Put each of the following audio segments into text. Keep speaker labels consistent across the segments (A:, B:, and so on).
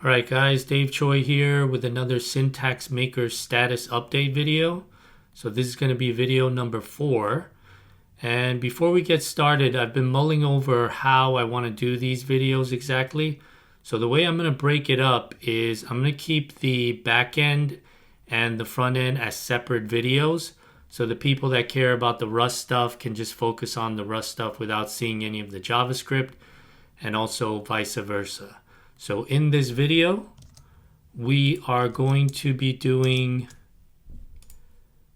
A: Alright guys, Dave Choi here with another SyntaxMakers status update video. So this is going to be video number 4. And before we get started, I've been mulling over how I want to do these videos exactly. So the way I'm going to break it up is I'm going to keep the back end and the front end as separate videos. So the people that care about the Rust stuff can just focus on the Rust stuff without seeing any of the JavaScript, and also vice versa. So in this video, we are going to be doing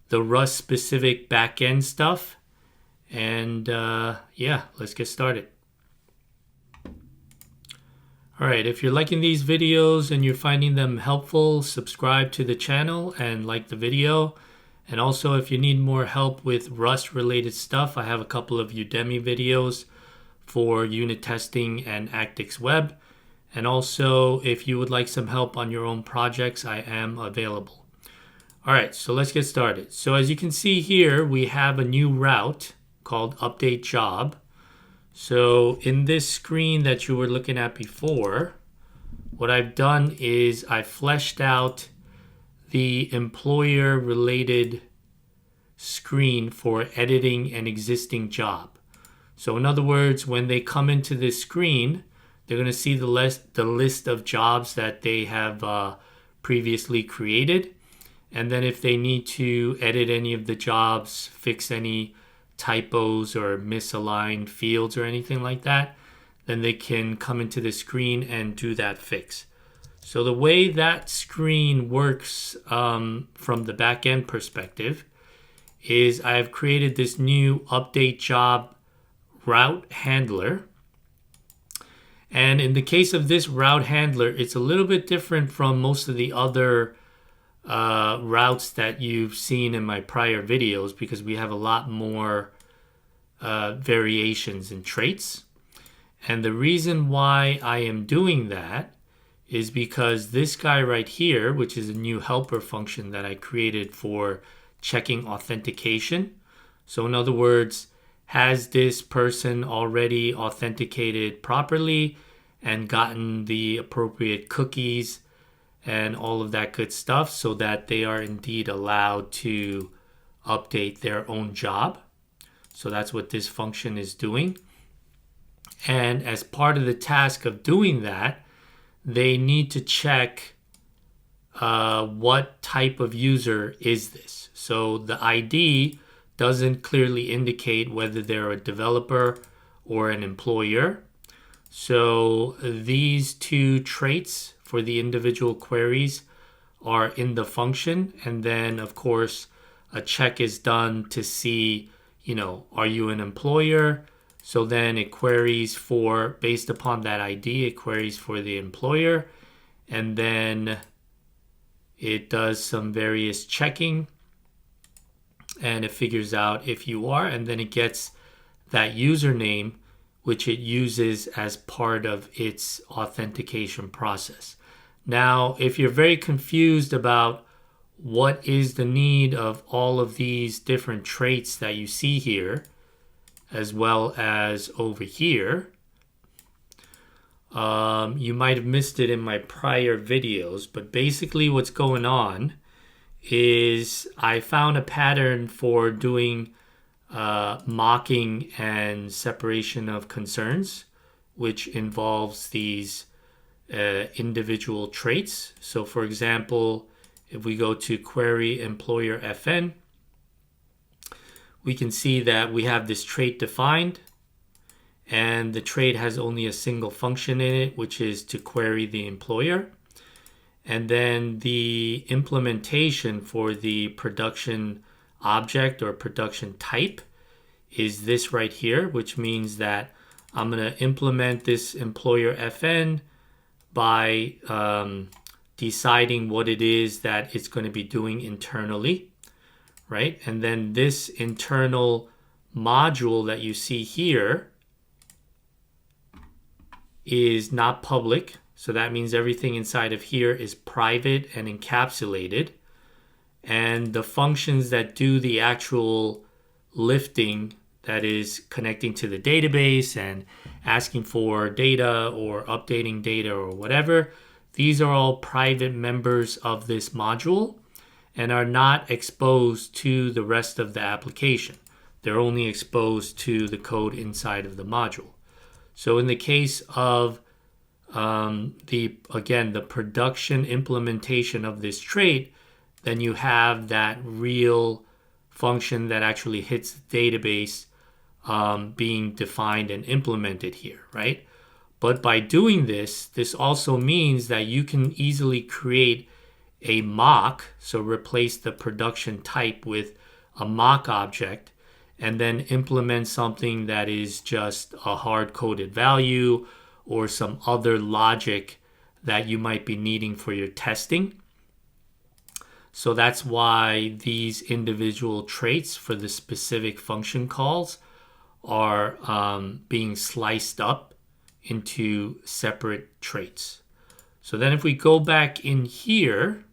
A: the Rust specific backend stuff. And yeah, let's get started. All right, if you're liking these videos and you're finding them helpful, subscribe to the channel and like the video. And also, if you need more help with Rust related stuff, I have a couple of Udemy videos for unit testing and Actix Web. And also, if you would like some help on your own projects, I am available. All right, so let's get started. So as you can see here, we have a new route called update job. So in this screen that you were looking at before, what I've done is I fleshed out the employer related screen for editing an existing job. So in other words, when they come into this screen, they're going to see the list of jobs that they have previously created. And then if they need to edit any of the jobs, fix any typos or misaligned fields or anything like that, then they can come into the screen and do that fix. So the way that screen works from the backend perspective is I've created this new update job route handler. And in the case of this route handler, it's a little bit different from most of the other routes that you've seen in my prior videos, because we have a lot more variations and traits. And the reason why I am doing that is because this guy right here, which is a new helper function that I created for checking authentication. So in other words, has this person already authenticated properly and gotten the appropriate cookies and all of that good stuff, so that they are indeed allowed to update their own job. So that's what this function is doing. And as part of the task of doing that, they need to check what type of user is this. So the ID doesn't clearly indicate whether they're a developer or an employer. So these two traits for the individual queries are in the function. And then, of course, a check is done to see, are you an employer? So then it queries for, based upon that ID, it queries for the employer. And then it does some various checking, and it figures out if you are, and then it gets that username, which it uses as part of its authentication process. Now, if you're very confused about what is the need of all of these different traits that you see here, as well as over here, you might have missed it in my prior videos, but basically what's going on is I found a pattern for doing mocking and separation of concerns, which involves these individual traits. So for example, if we go to query employer FN, we can see that we have this trait defined, and the trait has only a single function in it, which is to query the employer. And then the implementation for the production object or production type is this right here, which means that I'm going to implement this employer FN by deciding what it is that it's going to be doing internally, right? And then this internal module that you see here is not public. So that means everything inside of here is private and encapsulated. And the functions that do the actual lifting, that is connecting to the database and asking for data or updating data or whatever, these are all private members of this module and are not exposed to the rest of the application. They're only exposed to the code inside of the module. So in the case of the production implementation of this trait, then you have that real function that actually hits the database being defined and implemented here, right? But by doing this, this also means that you can easily create a mock, so replace the production type with a mock object, and then implement something that is just a hard-coded value or some other logic that you might be needing for your testing. So that's why these individual traits for the specific function calls are being sliced up into separate traits. So then if we go back in here,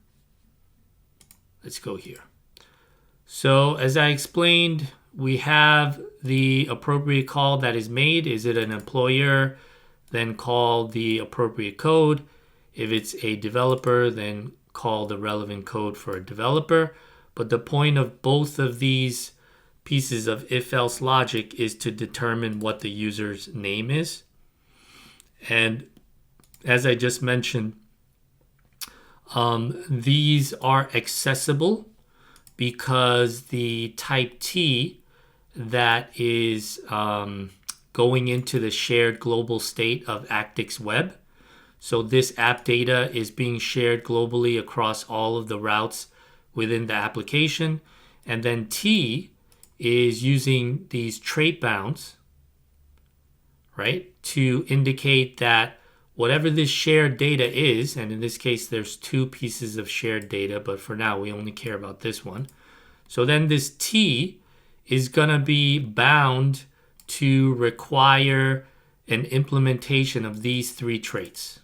A: let's go here. So as I explained, we have the appropriate call that is made. Is it an employer? Then call the appropriate code. If it's a developer, then call the relevant code for a developer. But the point of both of these pieces of if-else logic is to determine what the user's name is. And as I just mentioned, these are accessible because the type T that is going into the shared global state of Actix Web. So this app data is being shared globally across all of the routes within the application. And then T is using these trait bounds, right, to indicate that whatever this shared data is, and in this case, there's two pieces of shared data, but for now, we only care about this one. So then this T is going to be bound to require an implementation of these three traits,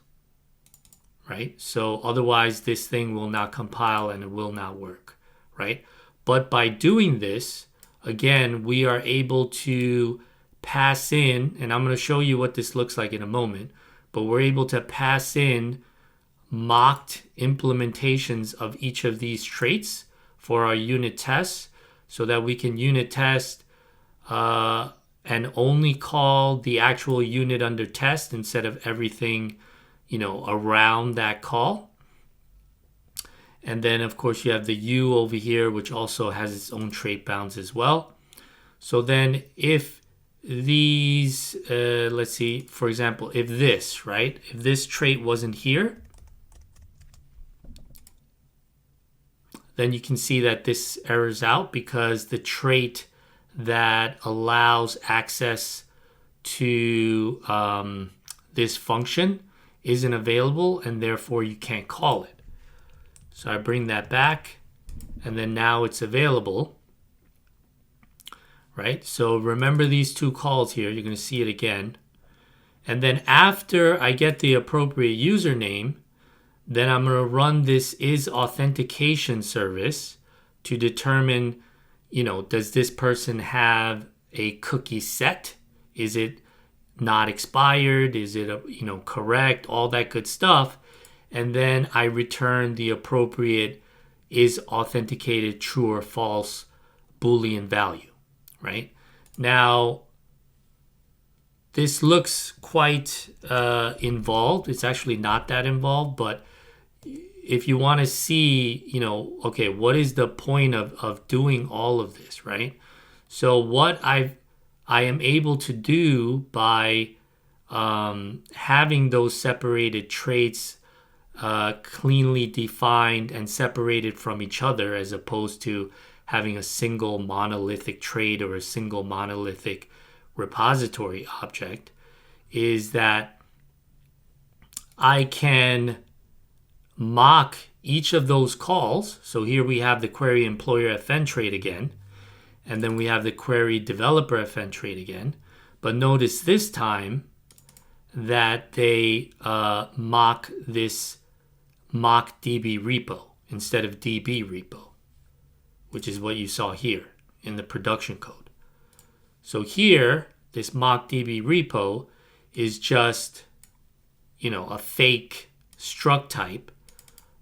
A: right? So otherwise, this thing will not compile and it will not work, right? But by doing this, again, we are able to pass in, and I'm going to show you what this looks like in a moment, but we're able to pass in mocked implementations of each of these traits for our unit tests so that we can unit test and only call the actual unit under test instead of everything, around that call. And then, of course, you have the U over here, which also has its own trait bounds as well. So then if these, let's see, for example, if this trait wasn't here, then you can see that this errors out because the trait that allows access to this function isn't available, and therefore you can't call it. So I bring that back, and then now it's available, right? So remember these two calls here. You're going to see it again. And then after I get the appropriate username, then I'm going to run this isAuthentication service to determine, does this person have a cookie set? Is it not expired? Is it, correct? All that good stuff. And then I return the appropriate isAuthenticated true or false Boolean value, right? Now, this looks quite involved. It's actually not that involved, but if you want to see, okay, what is the point of doing all of this, right? So what I am able to do by having those separated traits cleanly defined and separated from each other, as opposed to having a single monolithic trait or a single monolithic repository object, is that I can mock each of those calls. So here we have the query employer FN trait again, and then we have the query developer FN trait again. But notice this time that they mock this mock DB repo instead of DB repo, which is what you saw here in the production code. So here, this mock DB repo is just, a fake struct type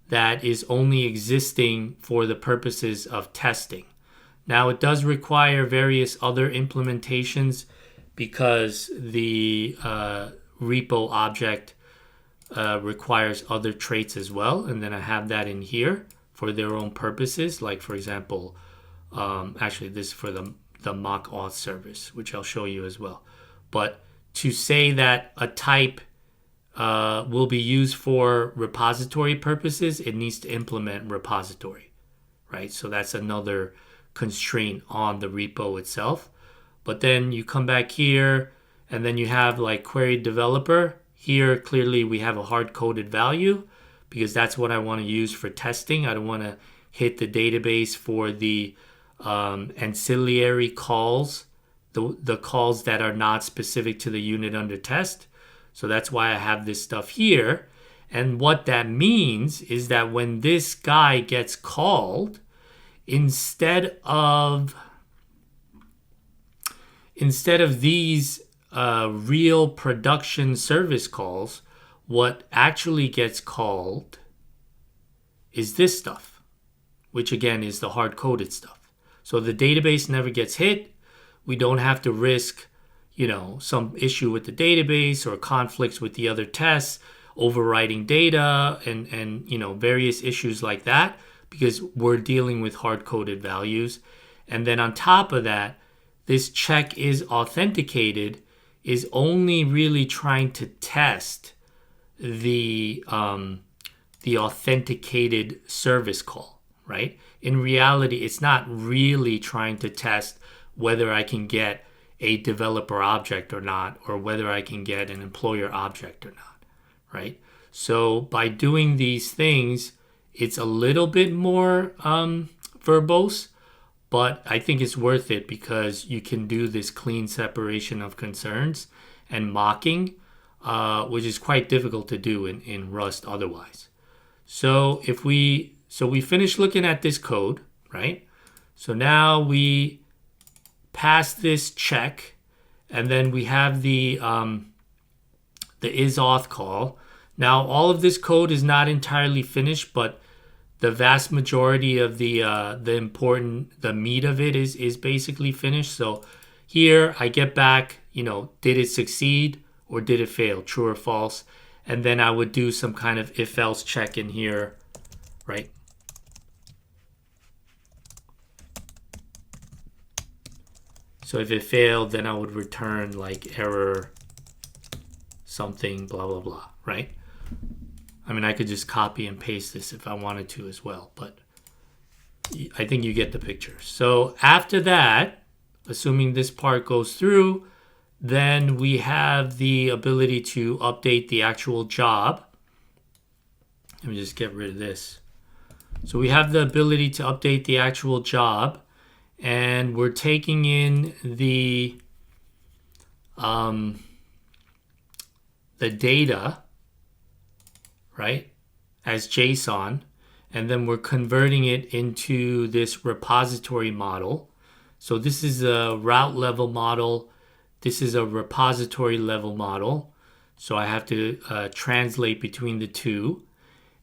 A: that is only existing for the purposes of testing. Now, it does require various other implementations because the repo object requires other traits as well. And then I have that in here for their own purposes. Like, for example, actually, this is for the mock auth service, which I'll show you as well. But to say that a type will be used for repository purposes, it needs to implement repository, right? So that's another constraint on the repo itself. But then you come back here and then you have like query developer. Here, clearly we have a hard-coded value because that's what I want to use for testing. I don't want to hit the database for the ancillary calls, the calls that are not specific to the unit under test. So that's why I have this stuff here. And what that means is that when this guy gets called, instead of these real production service calls, what actually gets called is this stuff, which again is the hard-coded stuff. So the database never gets hit. We don't have to risk, some issue with the database or conflicts with the other tests, overwriting data and various issues like that, because we're dealing with hard-coded values. And then on top of that, this check is authenticated is only really trying to test the authenticated service call, right? In reality, it's not really trying to test whether I can get a developer object or not, or whether I can get an employer object or not, right? So by doing these things, it's a little bit more verbose, but I think it's worth it because you can do this clean separation of concerns and mocking, which is quite difficult to do in Rust otherwise. So we finished looking at this code, right? So now we pass this check, and then we have the isAuth call. Now all of this code is not entirely finished, but the vast majority of the meat of it is basically finished. So here I get back, did it succeed or did it fail, true or false? And then I would do some kind of if-else check in here, right? So if it failed, then I would return like error something, blah, blah, blah, right? I mean, I could just copy and paste this if I wanted to as well, but I think you get the picture. So after that, assuming this part goes through, then we have the ability to update the actual job. Let me just get rid of this. So we have the ability to update the actual job, and we're taking in the data, right, as JSON, and then we're converting it into this repository model. So this is a route level model. This is a repository level model. So I have to translate between the two.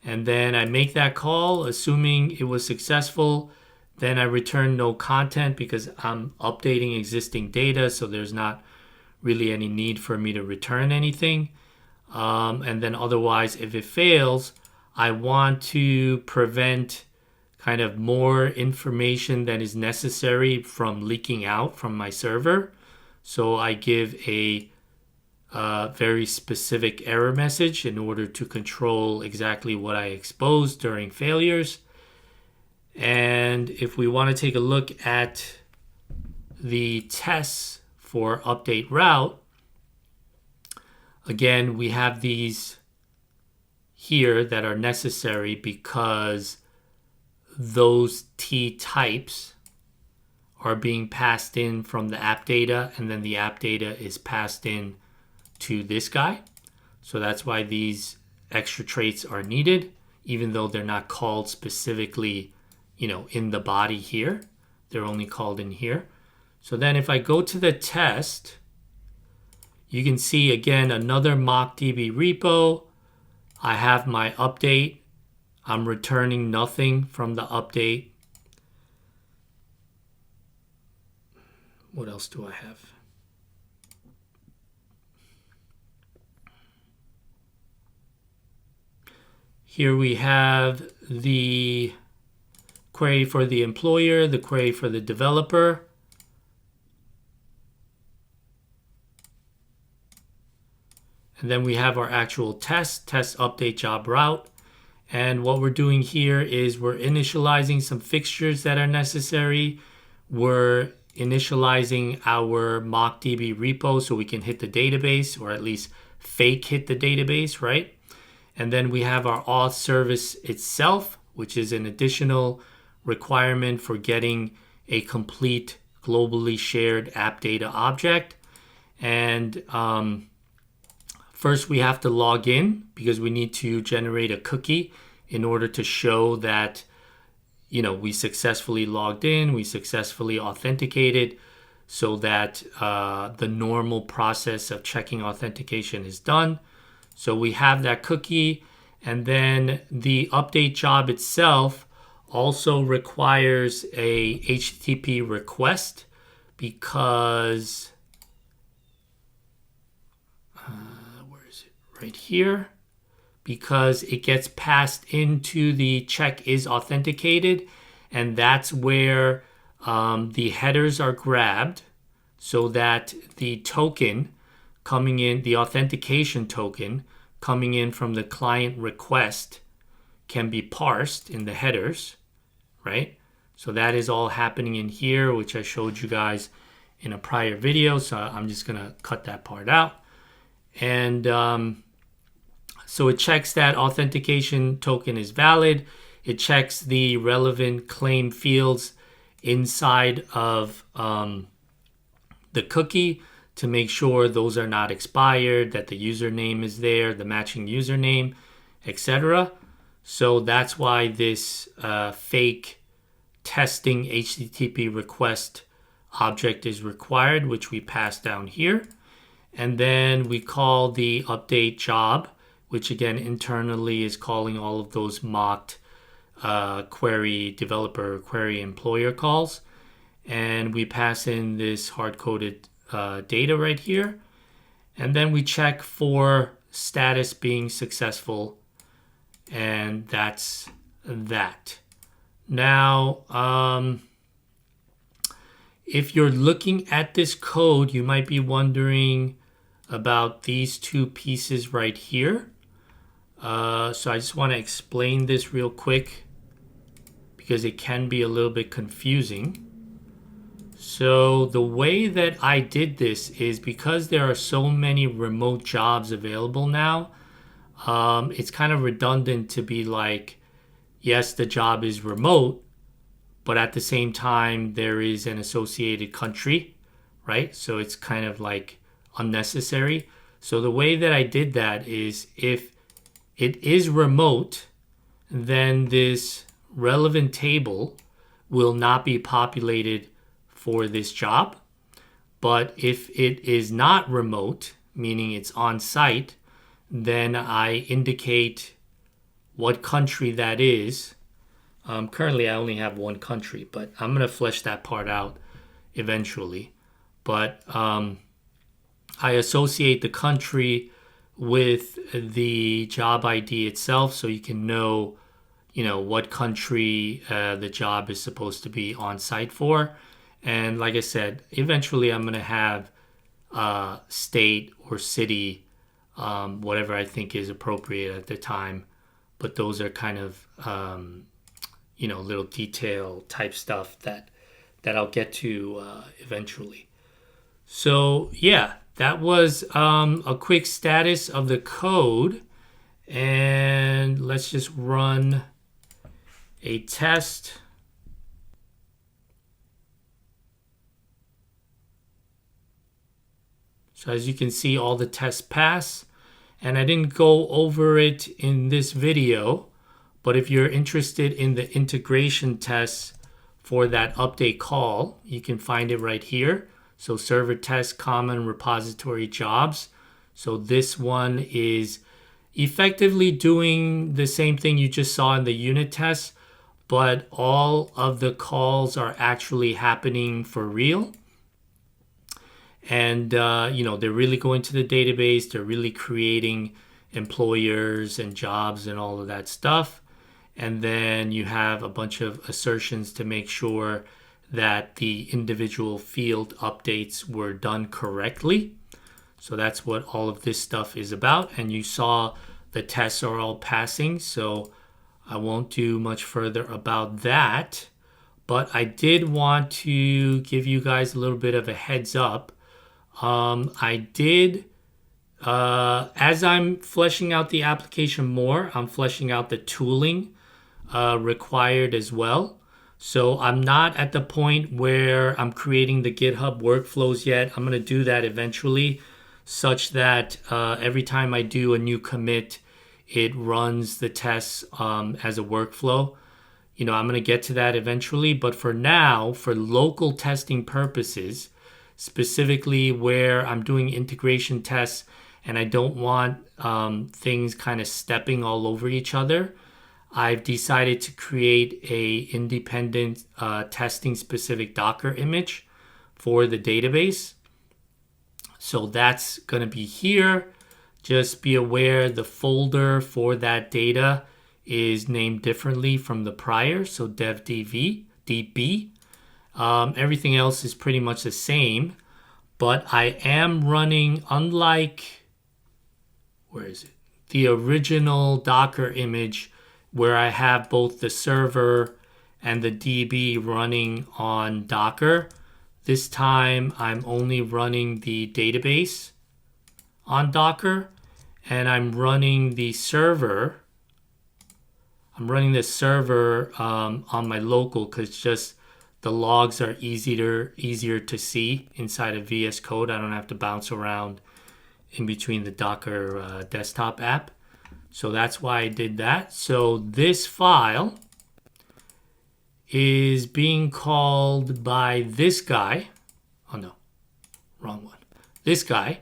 A: And then I make that call, assuming it was successful. Then I return no content because I'm updating existing data. So there's not really any need for me to return anything. And then otherwise, if it fails, I want to prevent kind of more information that is necessary from leaking out from my server. So I give a very specific error message in order to control exactly what I expose during failures. And if we want to take a look at the tests for update route, again, we have these here that are necessary because those T types are being passed in from the app data, and then the app data is passed in to this guy. So that's why these extra traits are needed, even though they're not called specifically, in the body here. They're only called in here. So then if I go to the test, you can see again another mockDB repo. I have my update. I'm returning nothing from the update. What else do I have? Here we have the query for the employer, the query for the developer. And then we have our actual test update job route. And what we're doing here is we're initializing some fixtures that are necessary. We're initializing our mockdb repo so we can hit the database, or at least fake hit the database, right? And then we have our auth service itself, which is an additional requirement for getting a complete globally shared app data object. And first we have to log in because we need to generate a cookie in order to show that, you know, we successfully logged in, we successfully authenticated, so that the normal process of checking authentication is done. So we have that cookie, and then the update job itself also requires a HTTP request because where is it? Right here. Because it gets passed into the check is authenticated, and that's where the headers are grabbed so that the token coming in, the authentication token coming in from the client request, can be parsed in the headers, right? So that is all happening in here, which I showed you guys in a prior video. So I'm just going to cut that part out. And so it checks that authentication token is valid. It checks the relevant claim fields inside of the cookie to make sure those are not expired, that the username is there, the matching username, etc. So that's why this fake testing HTTP request object is required, which we pass down here. And then we call the update job, which again internally is calling all of those mocked query developer, query employer calls. And we pass in this hard-coded data right here. And then we check for status being successful. And that's that. Now, if you're looking at this code, you might be wondering about these two pieces right here. So I just want to explain this real quick because it can be a little bit confusing. So the way that I did this is because there are so many remote jobs available now, it's kind of redundant to be like, yes, the job is remote, but at the same time, there is an associated country, right? So it's kind of like unnecessary. So the way that I did that is if it is remote, then this relevant table will not be populated for this job. But if it is not remote, meaning it's on site, then I indicate what country that is. Currently, I only have one country, but I'm going to flesh that part out eventually. But I associate the country with the job ID itself, so you can know, what country the job is supposed to be on site for. And like I said, eventually I'm going to have state or city, whatever I think is appropriate at the time. But those are kind of, little detail type stuff that I'll get to eventually. So yeah, that was a quick status of the code. And let's just run a test. So as you can see, all the tests pass. And I didn't go over it in this video, but if you're interested in the integration tests for that update call, you can find it right here. So server test common repository jobs. So this one is, effectively doing the same thing you just saw in the unit test, but all of the calls are actually happening for real. And, they're really going to the database. They're really creating employers and jobs and all of that stuff. And then you have a bunch of assertions to make sure that the individual field updates were done correctly. So that's what all of this stuff is about. And you saw the tests are all passing, so I won't do much further about that. But I did want to give you guys a little bit of a heads up. As I'm fleshing out the application more, I'm fleshing out the tooling required as well. So I'm not at the point where I'm creating the GitHub workflows yet. I'm going to do that eventually, such that every time I do a new commit, it runs the tests as a workflow. I'm going to get to that eventually. But for now, for local testing purposes, specifically where I'm doing integration tests and I don't want things kind of stepping all over each other, I've decided to create a independent testing specific Docker image for the database. So that's going to be here. Just be aware the folder for that data is named differently from the prior. So devdb. Everything else is pretty much the same, but I am running, unlike, the original Docker image where I have both the server and the DB running on Docker. This time I'm only running the database on Docker, and I'm running the server. I'm running the server on my local because just the logs are easier to see inside of VS Code. I don't have to bounce around in between the Docker desktop app. So that's why I did that. So this file is being called by this guy. Oh no, wrong one. This guy.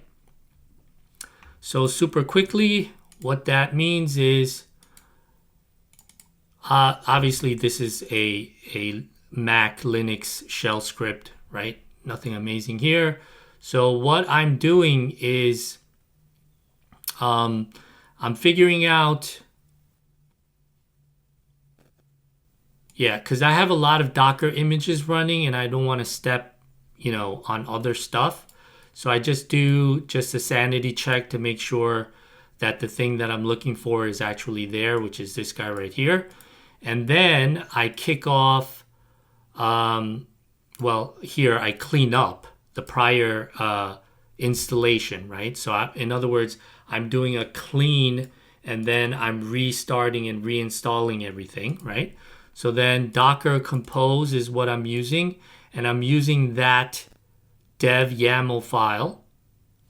A: So super quickly, what that means is, obviously this is a Mac Linux shell script, right? Nothing amazing here. So what I'm doing is I'm figuring out, because I have a lot of Docker images running and I don't want to step, on other stuff. So I just do a sanity check to make sure that the thing that I'm looking for is actually there, which is this guy right here. And then I kick off, here I clean up the prior installation, right? So in other words, I'm doing a clean and then I'm restarting and reinstalling everything, right? So then Docker Compose is what I'm using, and I'm using that dev YAML file,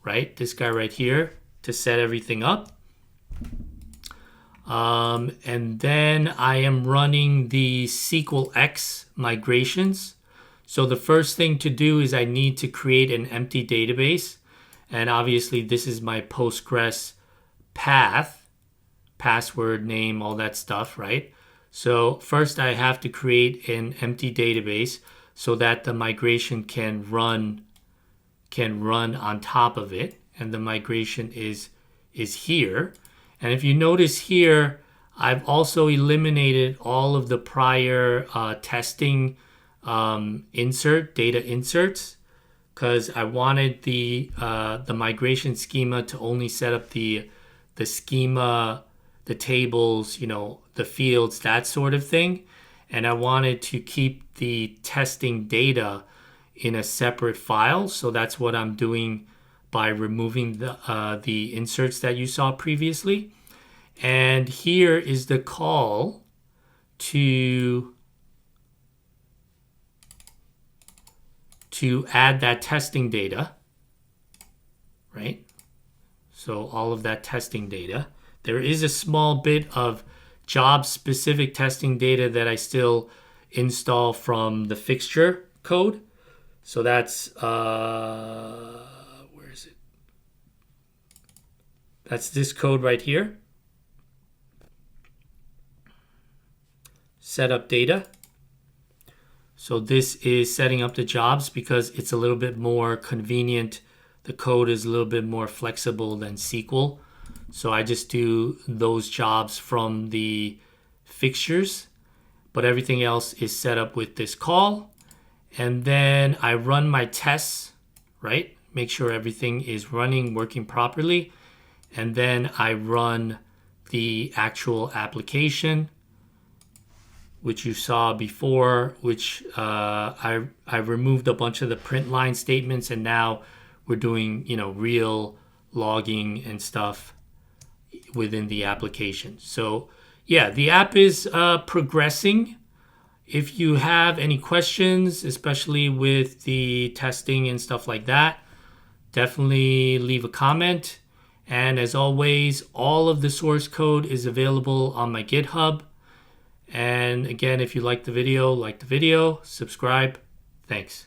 A: right? This guy right here to set everything up. And then I am running the SQLX migrations. So the first thing to do is I need to create an empty database. And obviously this is my Postgres path, password, name, all that stuff, right? So first I have to create an empty database so that the migration can run on top of it. And the migration is here. And if you notice here, I've also eliminated all of the prior testing data inserts, because I wanted the migration schema to only set up the schema, the tables, the fields, that sort of thing. And I wanted to keep the testing data in a separate file. So that's what I'm doing by removing the inserts that you saw previously. And here is the call to add that testing data, right? So all of that testing data. There is a small bit of job-specific testing data that I still install from the fixture code. So that's, where is it? That's this code right here, setup data. So this is setting up the jobs because it's a little bit more convenient. The code is a little bit more flexible than SQL. So I just do those jobs from the fixtures, but everything else is set up with this call. And then I run my tests, right? Make sure everything is running, working properly. And then I run the actual application, which you saw before, which I removed a bunch of the print line statements, and now we're doing, real logging and stuff within the application. So yeah, the app is progressing. If you have any questions, especially with the testing and stuff like that, definitely leave a comment. And as always, all of the source code is available on my GitHub. And again, if you like the video, subscribe. Thanks.